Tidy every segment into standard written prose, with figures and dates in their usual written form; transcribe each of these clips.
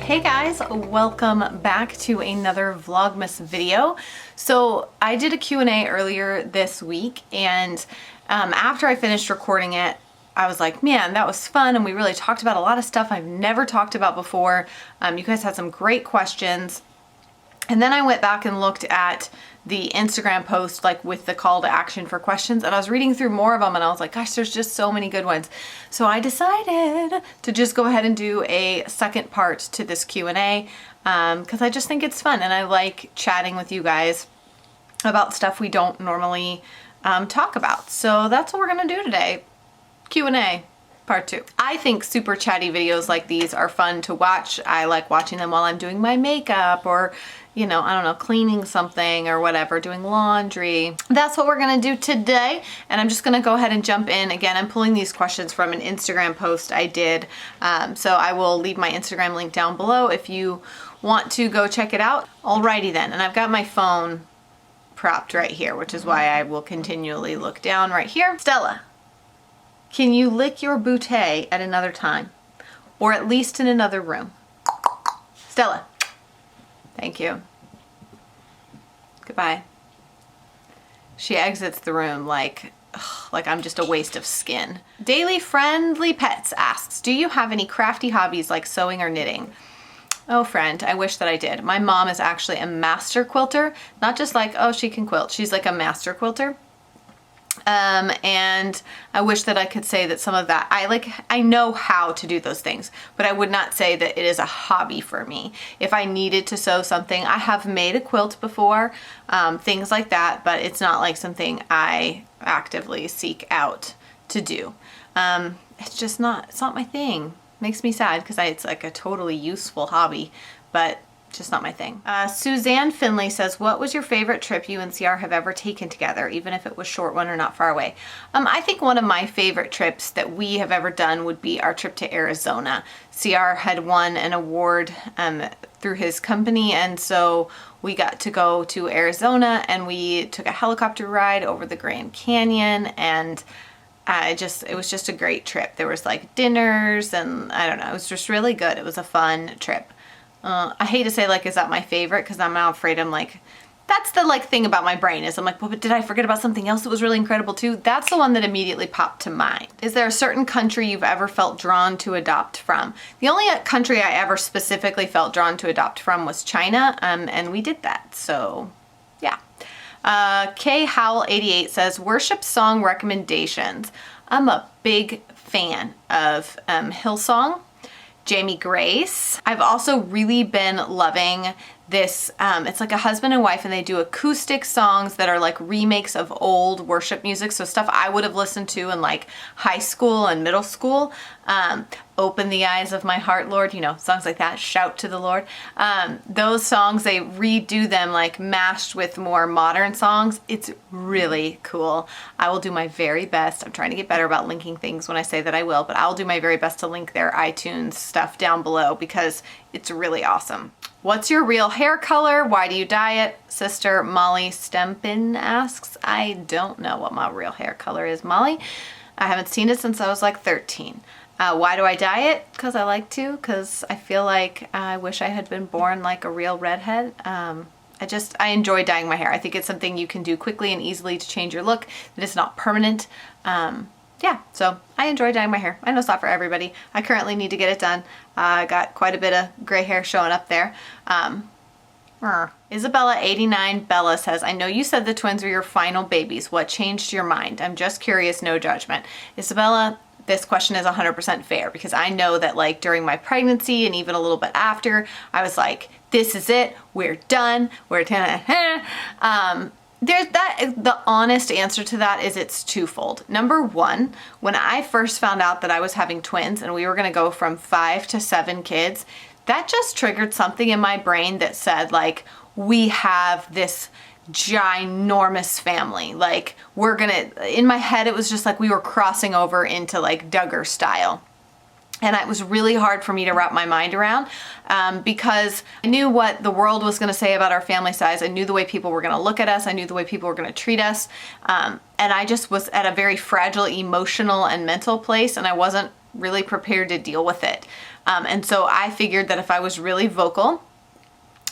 Hey guys, welcome back to another Vlogmas video. So I did a Q&A earlier this week, and after I finished recording it, I was like, man, that was fun, and we really talked about a lot of stuff I've never talked about before. You guys had some great questions. And then I went back and looked at the Instagram post, like with the call to action for questions, and I was reading through more of them, and I was like, gosh, there's just so many good ones. So I decided to just go ahead and do a second part to this Q&A because I just think it's fun, and I like chatting with you guys about stuff we don't normally talk about. So that's what we're gonna do today, Q&A. Part 2. I think super chatty videos like these are fun to watch. I like watching them while I'm doing my makeup or, you know, I don't know, cleaning something or whatever, doing laundry. That's what we're gonna do today. And I'm just gonna go ahead and jump in. Again, I'm pulling these questions from an Instagram post I did. So I will leave my Instagram link down below if you want to go check it out. Alrighty then, and I've got my phone propped right here, which is why I will continually look down right here. Stella, can you lick your bootay at another time? Or at least in another room? Stella. Thank you. Goodbye. She exits the room like I'm just a waste of skin. Daily Friendly Pets asks, do you have any crafty hobbies like sewing or knitting? Oh, friend, I wish that I did. My mom is actually a master quilter. Not just like, oh, she can quilt. She's like a master quilter. And I wish that I could say that some of that, I know how to do those things, but I would not say that it is a hobby for me. If I needed to sew something, I have made a quilt before, things like that, but it's not like something I actively seek out to do. It's just not, it's not my thing. Makes me sad because it's like a totally useful hobby, but just not my thing. Suzanne Finley says, what was your favorite trip you and CR have ever taken together, even if it was a short one or not far away? I think one of my favorite trips that we have ever done would be our trip to Arizona. CR had won an award through his company, and so we got to go to Arizona, and we took a helicopter ride over the Grand Canyon, and it was just a great trip. There was like dinners, and I don't know, it was just really good. It was a fun trip. I hate to say, like, is that my favorite? Because I'm now afraid I'm like, that's the like thing about my brain is I'm like, well, but did I forget about something else that was really incredible too? That's the one that immediately popped to mind. Is there a certain country you've ever felt drawn to adopt from? The only country I ever specifically felt drawn to adopt from was China, and we did that. So, yeah. K Howell 88 says, worship song recommendations. I'm a big fan of Hillsong. Jamie Grace. I've also really been loving this, it's like a husband and wife, and they do acoustic songs that are like remakes of old worship music. So stuff I would have listened to in like high school and middle school. Open the eyes of my heart, Lord, you know, songs like that, shout to the Lord. Those songs, they redo them like mashed with more modern songs. It's really cool. I will do my very best. I'm trying to get better about linking things when I say that I will, but I'll do my very best to link their iTunes stuff down below because it's really awesome. What's your real hair color? Why do you dye it? Sister Molly Stempin asks. I don't know what my real hair color is, Molly. I haven't seen it since I was like 13. Why do I dye it? Because I like to, because I feel like I wish I had been born like a real redhead. I enjoy dyeing my hair. I think it's something you can do quickly and easily to change your look, that it's not permanent. Yeah, so I enjoy dyeing my hair. I know it's not for everybody. I currently need to get it done. I got quite a bit of gray hair showing up there. Isabella 89 Bella says, I know you said the twins were your final babies. What changed your mind? I'm just curious, no judgment. Isabella, this question is 100% fair because I know that like during my pregnancy and even a little bit after, I was like, this is it. We're done. We're done. The honest answer to that is it's twofold. Number one, when I first found out that I was having twins and we were going to go from 5 to 7 kids, that just triggered something in my brain that said like, we have this ginormous family. Like in my head, it was just like we were crossing over into like Duggar style. And it was really hard for me to wrap my mind around because I knew what the world was going to say about our family size. I knew the way people were going to look at us. I knew the way people were going to treat us. And I just was at a very fragile emotional and mental place, and I wasn't really prepared to deal with it. And so I figured that if I was really vocal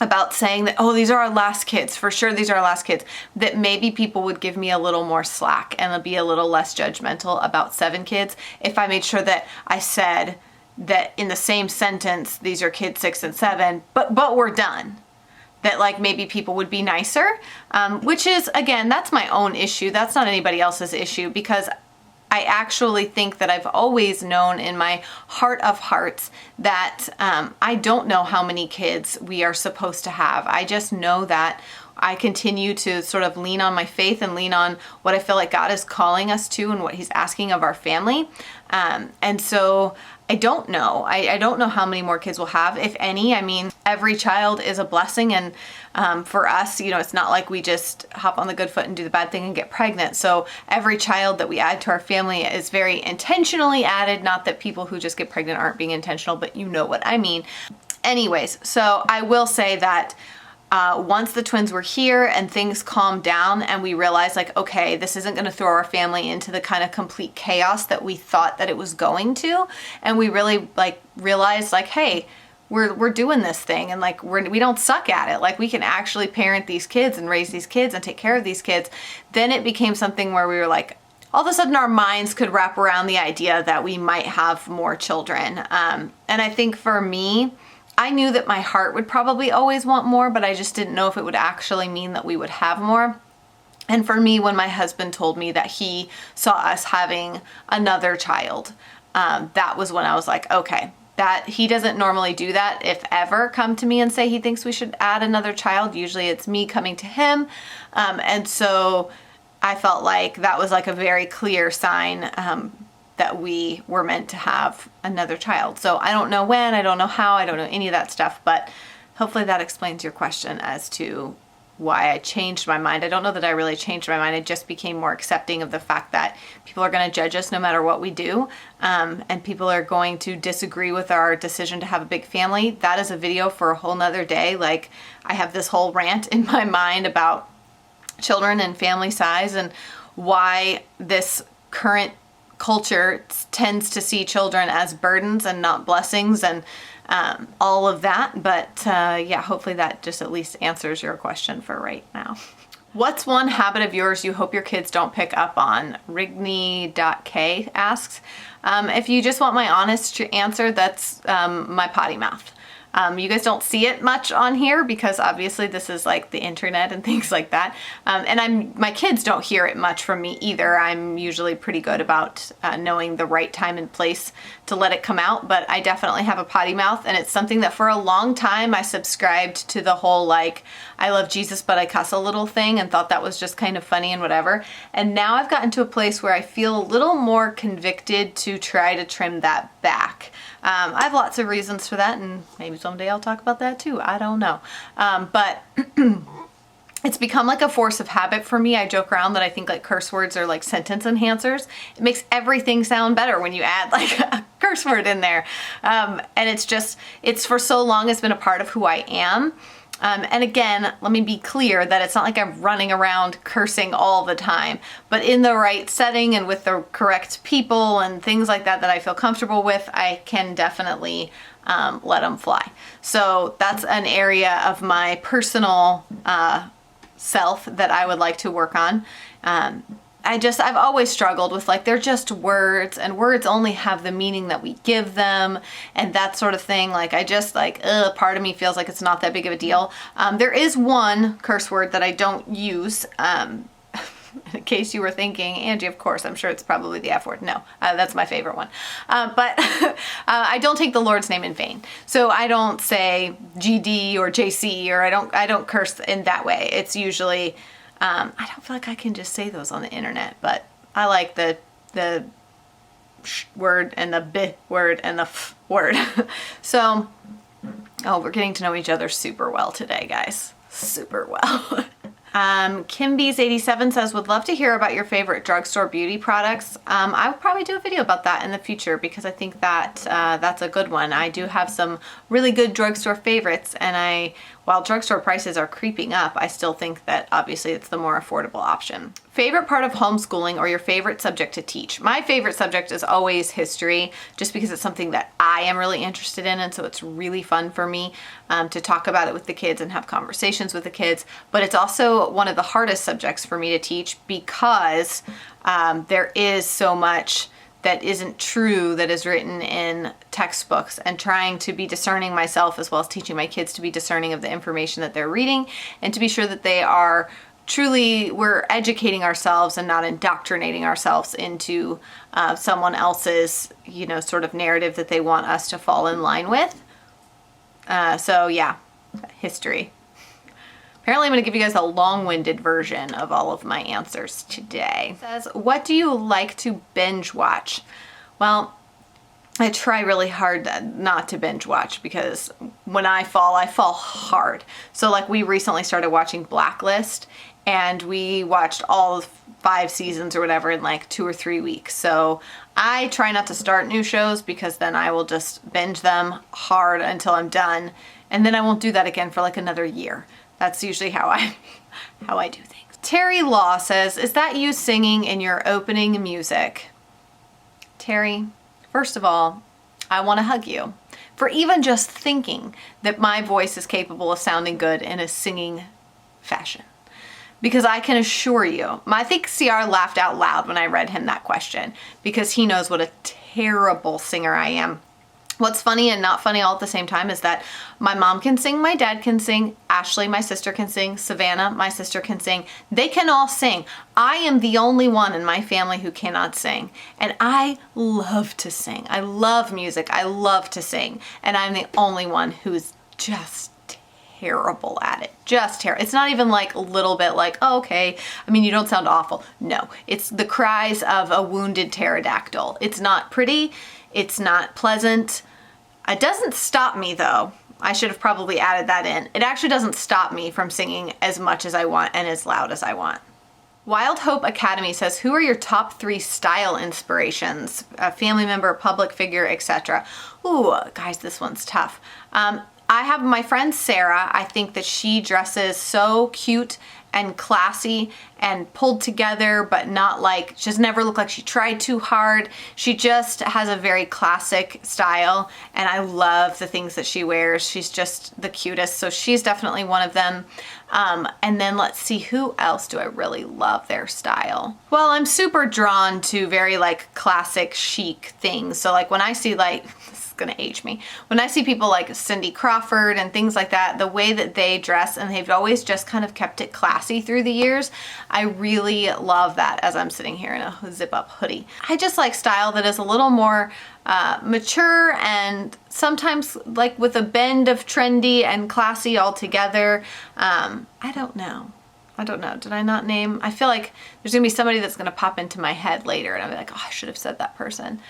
about saying that, oh, these are our last kids, for sure these are our last kids, that maybe people would give me a little more slack and be a little less judgmental about 7 kids if I made sure that I said that in the same sentence, these are kids 6 and 7, but we're done. That like maybe people would be nicer, which is, again, that's my own issue. That's not anybody else's issue, because I actually think that I've always known in my heart of hearts that I don't know how many kids we are supposed to have. I just know that I continue to sort of lean on my faith and lean on what I feel like God is calling us to and what He's asking of our family. And so I don't know. I don't know how many more kids we'll have, if any. I mean, every child is a blessing. And for us, you know, it's not like we just hop on the good foot and do the bad thing and get pregnant. So every child that we add to our family is very intentionally added. Not that people who just get pregnant aren't being intentional, but you know what I mean. Anyways, so I will say that once the twins were here and things calmed down and we realized like, okay, this isn't going to throw our family into the kind of complete chaos that we thought that it was going to. And we really like realized like, hey, we're doing this thing and like we don't suck at it. Like we can actually parent these kids and raise these kids and take care of these kids. Then it became something where we were like, all of a sudden our minds could wrap around the idea that we might have more children. And I think for me, I knew that my heart would probably always want more, but I just didn't know if it would actually mean that we would have more. And for me, when my husband told me that he saw us having another child, that was when I was like, okay, that he doesn't normally do that, if ever, come to me and say he thinks we should add another child. Usually it's me coming to him. And so I felt like that was like a very clear sign that we were meant to have another child. So I don't know when, I don't know how, I don't know any of that stuff, but hopefully that explains your question as to why I changed my mind. I don't know that I really changed my mind. I just became more accepting of the fact that people are going to judge us no matter what we do. And people are going to disagree with our decision to have a big family. That is a video for a whole nother day. Like I have this whole rant in my mind about children and family size and why this current culture tends to see children as burdens and not blessings and all of that. But yeah, hopefully that just at least answers your question for right now. What's one habit of yours you hope your kids don't pick up on? Rigney.k asks. If you just want my honest answer, that's my potty mouth. You guys don't see it much on here because obviously this is like the internet and things like that. And my kids don't hear it much from me either. I'm usually pretty good about knowing the right time and place to let it come out, but I definitely have a potty mouth, and it's something that for a long time I subscribed to the whole like, I love Jesus but I cuss a little thing and thought that was just kind of funny and whatever. And now I've gotten to a place where I feel a little more convicted to try to trim that back. I have lots of reasons for that, and maybe someday I'll talk about that too. I don't know. But it's become like a force of habit for me. I joke around that I think like curse words are like sentence enhancers. It makes everything sound better when you add like a curse word in there. And it's for so long, it's been a part of who I am. And again, let me be clear that it's not like I'm running around cursing all the time, but in the right setting and with the correct people and things like that I feel comfortable with, I can definitely let them fly. So that's an area of my personal self that I would like to work on. I've always struggled with like, they're just words and words only have the meaning that we give them and that sort of thing. Like I just like, part of me feels like it's not that big of a deal. There is one curse word that I don't use. In case you were thinking, Angie, of course, I'm sure it's probably the F word. No, that's my favorite one. But I don't take the Lord's name in vain. So I don't say GD or JC, or I don't curse in that way. It's usually, I don't feel like I can just say those on the internet, but I like the sh word and the b word and the f word. So, we're getting to know each other super well today, guys. Super well. Kimby's87 says, would love to hear about your favorite drugstore beauty products. I will probably do a video about that in the future because I think that that's a good one. I do have some really good drugstore favorites, and I while drugstore prices are creeping up, I still think that obviously it's the more affordable option. Favorite part of homeschooling or your favorite subject to teach? My favorite subject is always history, just because it's something that I am really interested in, and so it's really fun for me to talk about it with the kids and have conversations with the kids. But it's also one of the hardest subjects for me to teach because there is so much that isn't true that is written in textbooks, and trying to be discerning myself as well as teaching my kids to be discerning of the information that they're reading, and to be sure that they are truly, we're educating ourselves and not indoctrinating ourselves into someone else's, sort of narrative that they want us to fall in line with. So yeah, history. Apparently I'm going to give you guys a long-winded version of all of my answers today. It says, what do you like to binge watch? Well, I try really hard not to binge watch, because when I fall hard. So like, we recently started watching Blacklist, and we watched all 5 seasons or whatever in like 2 or 3 weeks. So I try not to start new shows, because then I will just binge them hard until I'm done. And then I won't do that again for like another year. That's usually how I do things. Terry Law says, is that you singing in your opening music? Terry, first of all, I want to hug you for even just thinking that my voice is capable of sounding good in a singing fashion. Because I can assure you, I think CR laughed out loud when I read him that question, because he knows what a terrible singer I am. What's funny and not funny all at the same time is that my mom can sing, my dad can sing, Ashley, my sister, can sing, Savannah, my sister, can sing. They can all sing. I am the only one in my family who cannot sing. And I love to sing. I love music. I love to sing. And I'm the only one who's just terrible at it. Just terrible. It's not even like a little bit like, oh, okay, I mean, you don't sound awful. No, it's the cries of a wounded pterodactyl. It's not pretty. It's not pleasant. It doesn't stop me though. I should have probably added that in. It actually doesn't stop me from singing as much as I want and as loud as I want. Wild Hope Academy says, who are your top 3 style inspirations? A family member, public figure, etc. Ooh, guys, this one's tough. I have my friend Sarah. I think that she dresses so cute and classy and pulled together, but not like, she doesn't never look like she tried too hard. She just has a very classic style, and I love the things that she wears. She's just the cutest, so she's definitely one of them. And then let's see, who else do I really love their style? Well, I'm super drawn to very like classic chic things. So like when I see like, gonna age me. When I see people like Cindy Crawford and things like that, the way that they dress, and they've always just kind of kept it classy through the years, I really love that as I'm sitting here in a zip-up hoodie. I just like style that is a little more mature, and sometimes like with a bend of trendy and classy all together. I don't know. Did I not name? I feel like there's gonna be somebody that's gonna pop into my head later, and I'll be like, oh, I should have said that person.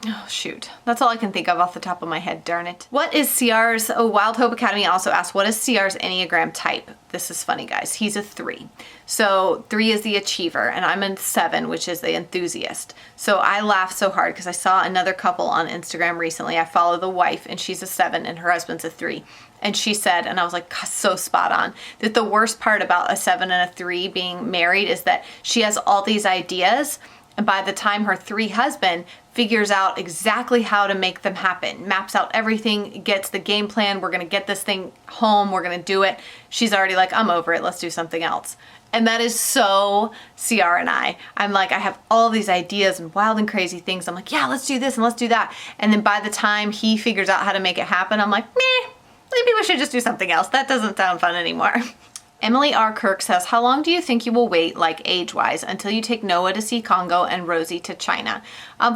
Oh shoot, that's all I can think of off the top of my head, darn it. What is CR's, Wild Hope Academy also asked, what is CR's Enneagram type? This is funny, guys. He's a 3. So 3 is the achiever, and I'm a 7, which is the enthusiast. So I laughed so hard because I saw another couple on Instagram recently. I follow the wife, and she's a 7 and her husband's a 3. And she said, and I was like, so spot on, that the worst part about a 7 and a 3 being married is that she has all these ideas, and by the time her 3 husband figures out exactly how to make them happen, maps out everything, gets the game plan, we're gonna get this thing home, we're gonna do it, she's already like, I'm over it, let's do something else. And that is so CR and I. I'm like, I have all these ideas and wild and crazy things. I'm like, yeah, let's do this and let's do that. And then by the time he figures out how to make it happen, I'm like, meh, maybe we should just do something else. That doesn't sound fun anymore. Emily R. Kirk says, how long do you think you will wait, like age-wise, until you take Noah to see Congo and Rosie to China?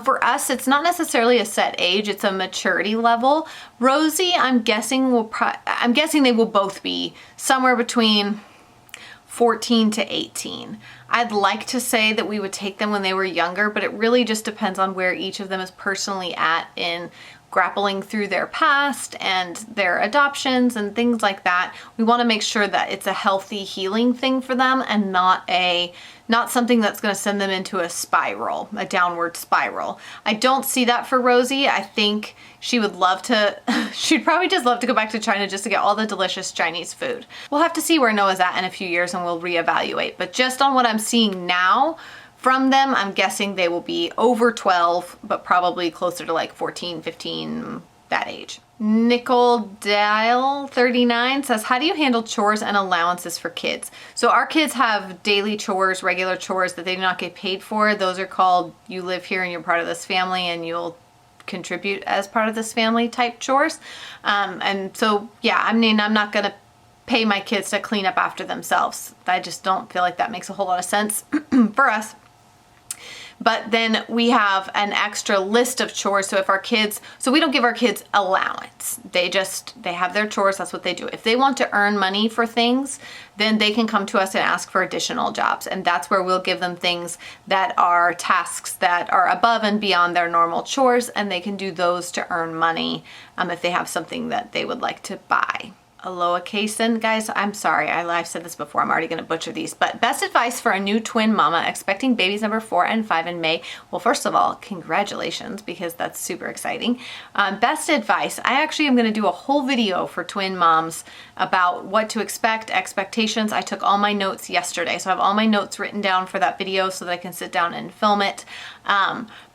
For us, it's not necessarily a set age, it's a maturity level. Rosie, I'm guessing they will both be somewhere between 14 to 18. I'd like to say that we would take them when they were younger, but it really just depends on where each of them is personally at in grappling through their past and their adoptions and things like that. We want to make sure that it's a healthy healing thing for them and not something that's going to send them into a spiral, a downward spiral. I don't see that for Rosie. I think she would love to, she'd probably just love to go back to China just to get all the delicious Chinese food. We'll have to see where Noah's at in a few years and we'll reevaluate. But just on what I'm seeing now from them, I'm guessing they will be over 12, but probably closer to like 14, 15, that age. Nicole Dial 39 says, how do you handle chores and allowances for kids? So our kids have daily chores, regular chores that they do not get paid for. Those are called, you live here and you're part of this family and you'll contribute as part of this family type chores. And so, yeah, I mean, I'm not going to pay my kids to clean up after themselves. I just don't feel like that makes a whole lot of sense for us. But then we have an extra list of chores. So if our kids, so we don't give our kids allowance. They have their chores. That's what they do. If they want to earn money for things, then they can come to us and ask for additional jobs. And that's where we'll give them things that are tasks that are above and beyond their normal chores. And they can do those to earn money if they have something that they would like to buy. Aloha Kason. Guys, I'm sorry. I've said this before. I'm already going to butcher these. But best advice for a new twin mama expecting babies number 4 and 5 in May. Well, first of all, congratulations, because that's super exciting. Best advice. I actually am going to do a whole video for twin moms about what to expect, expectations. I took all my notes yesterday. So I have all my notes written down for that video so that I can sit down and film it.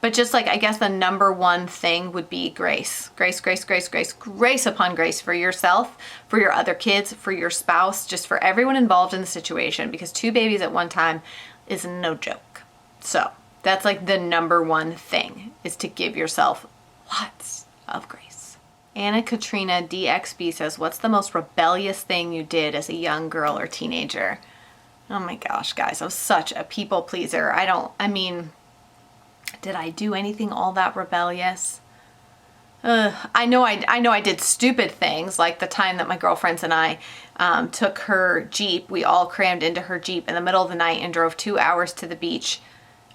But just like, I guess the number one thing would be grace. Grace, grace, grace, grace, grace upon grace for yourself, for your other kids, for your spouse, just for everyone involved in the situation, because 2 babies at one time is no joke. So that's like the number one thing, is to give yourself lots of grace. Anna Katrina DXB says, what's the most rebellious thing you did as a young girl or teenager? Oh my gosh, guys, I was such a people pleaser. Did I do anything all that rebellious? I know I did stupid things, like the time that my girlfriends and I took her Jeep. We all crammed into her Jeep in the middle of the night and drove 2 hours to the beach.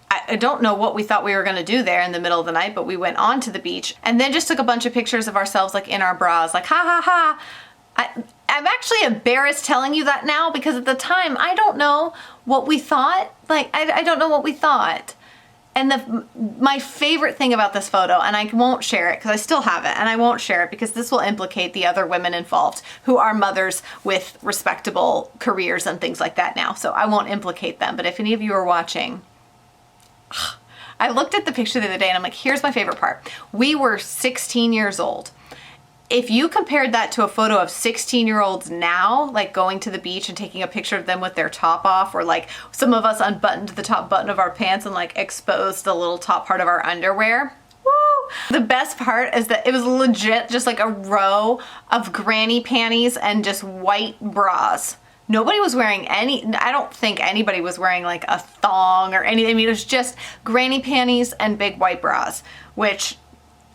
I don't know what we thought we were going to do there in the middle of the night, but we went on to the beach and then just took a bunch of pictures of ourselves like in our bras, like ha ha ha. I'm actually embarrassed telling you that now, because at the time I don't know what we thought. Like I don't know what we thought. And my favorite thing about this photo, and I won't share it because I still have it, and I won't share it because this will implicate the other women involved who are mothers with respectable careers and things like that now. So I won't implicate them. But if any of you are watching, I looked at the picture the other day and I'm like, here's my favorite part. We were 16 years old. If you compared that to a photo of 16-year-olds now, like going to the beach and taking a picture of them with their top off, or like some of us unbuttoned the top button of our pants and like exposed the little top part of our underwear. Woo! The best part is that it was legit just like a row of granny panties and just white bras. Nobody was wearing I don't think anybody was wearing like a thong or anything. I mean, it was just granny panties and big white bras, which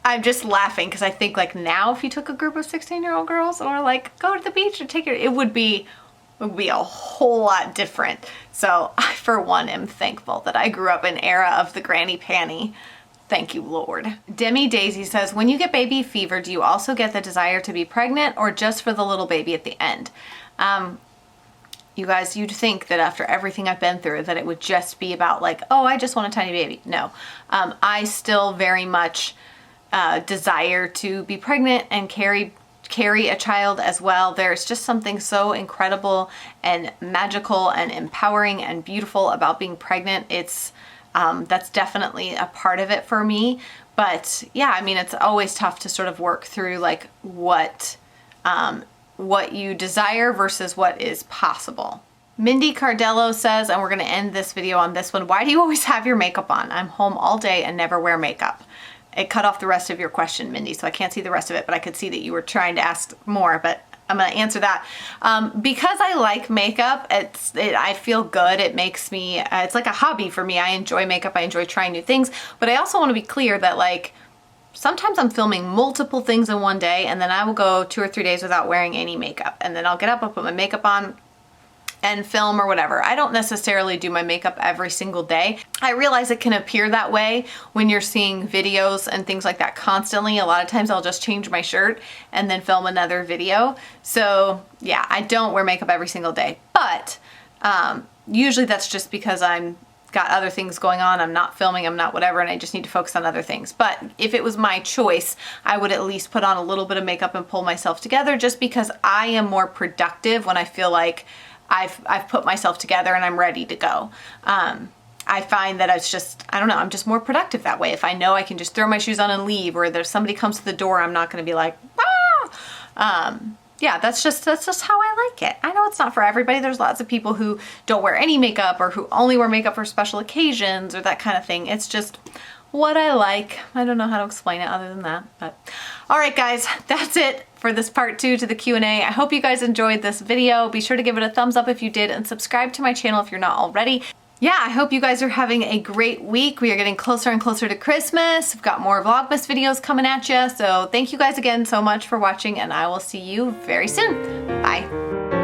I'm just laughing because I think like now if you took a group of 16-year-old girls or like go to the beach or take it would be a whole lot different. So I, for one, am thankful that I grew up in an era of the granny panty. Thank you, Lord. Demi Daisy says, when you get baby fever, do you also get the desire to be pregnant or just for the little baby at the end? You guys, you'd think that after everything I've been through that it would just be about like, oh, I just want a tiny baby. No, I still very much desire to be pregnant and carry a child as well. There's just something so incredible and magical and empowering and beautiful about being pregnant. It's that's definitely a part of it for me. But yeah, I mean, it's always tough to sort of work through like what you desire versus what is possible. Mindy Cardello says, and we're going to end this video on this one, why do you always have your makeup on? I'm home all day and never wear makeup. It cut off the rest of your question, Mindy, so I can't see the rest of it, but I could see that you were trying to ask more, but I'm going to answer that. Because I like makeup, I feel good. It makes me, it's like a hobby for me. I enjoy makeup. I enjoy trying new things, but I also want to be clear that like, sometimes I'm filming multiple things in one day and then I will go 2 or 3 days without wearing any makeup. And then I'll get up, I'll put my makeup on, and film or whatever. I don't necessarily do my makeup every single day. I realize it can appear that way when you're seeing videos and things like that constantly. A lot of times I'll just change my shirt and then film another video. So yeah, I don't wear makeup every single day, but usually that's just because I'm got other things going on. I'm not filming, I'm not whatever, and I just need to focus on other things. But if it was my choice, I would at least put on a little bit of makeup and pull myself together, just because I am more productive when I feel like I've put myself together and I'm ready to go. I find that it's just, I don't know, I'm just more productive that way. If I know I can just throw my shoes on and leave, or there's somebody comes to the door, I'm not going to be like, ah! Yeah, that's just how I like it. I know it's not for everybody. There's lots of people who don't wear any makeup, or who only wear makeup for special occasions or that kind of thing. It's just what I like. I don't know how to explain it other than that. But all right, guys, that's it for this part 2 to the Q&A. I hope you guys enjoyed this video. Be sure to give it a thumbs up if you did, and subscribe to my channel if you're not already. Yeah, I hope you guys are having a great week. We are getting closer and closer to Christmas. We've got more Vlogmas videos coming at you. So thank you guys again so much for watching, and I will see you very soon. Bye.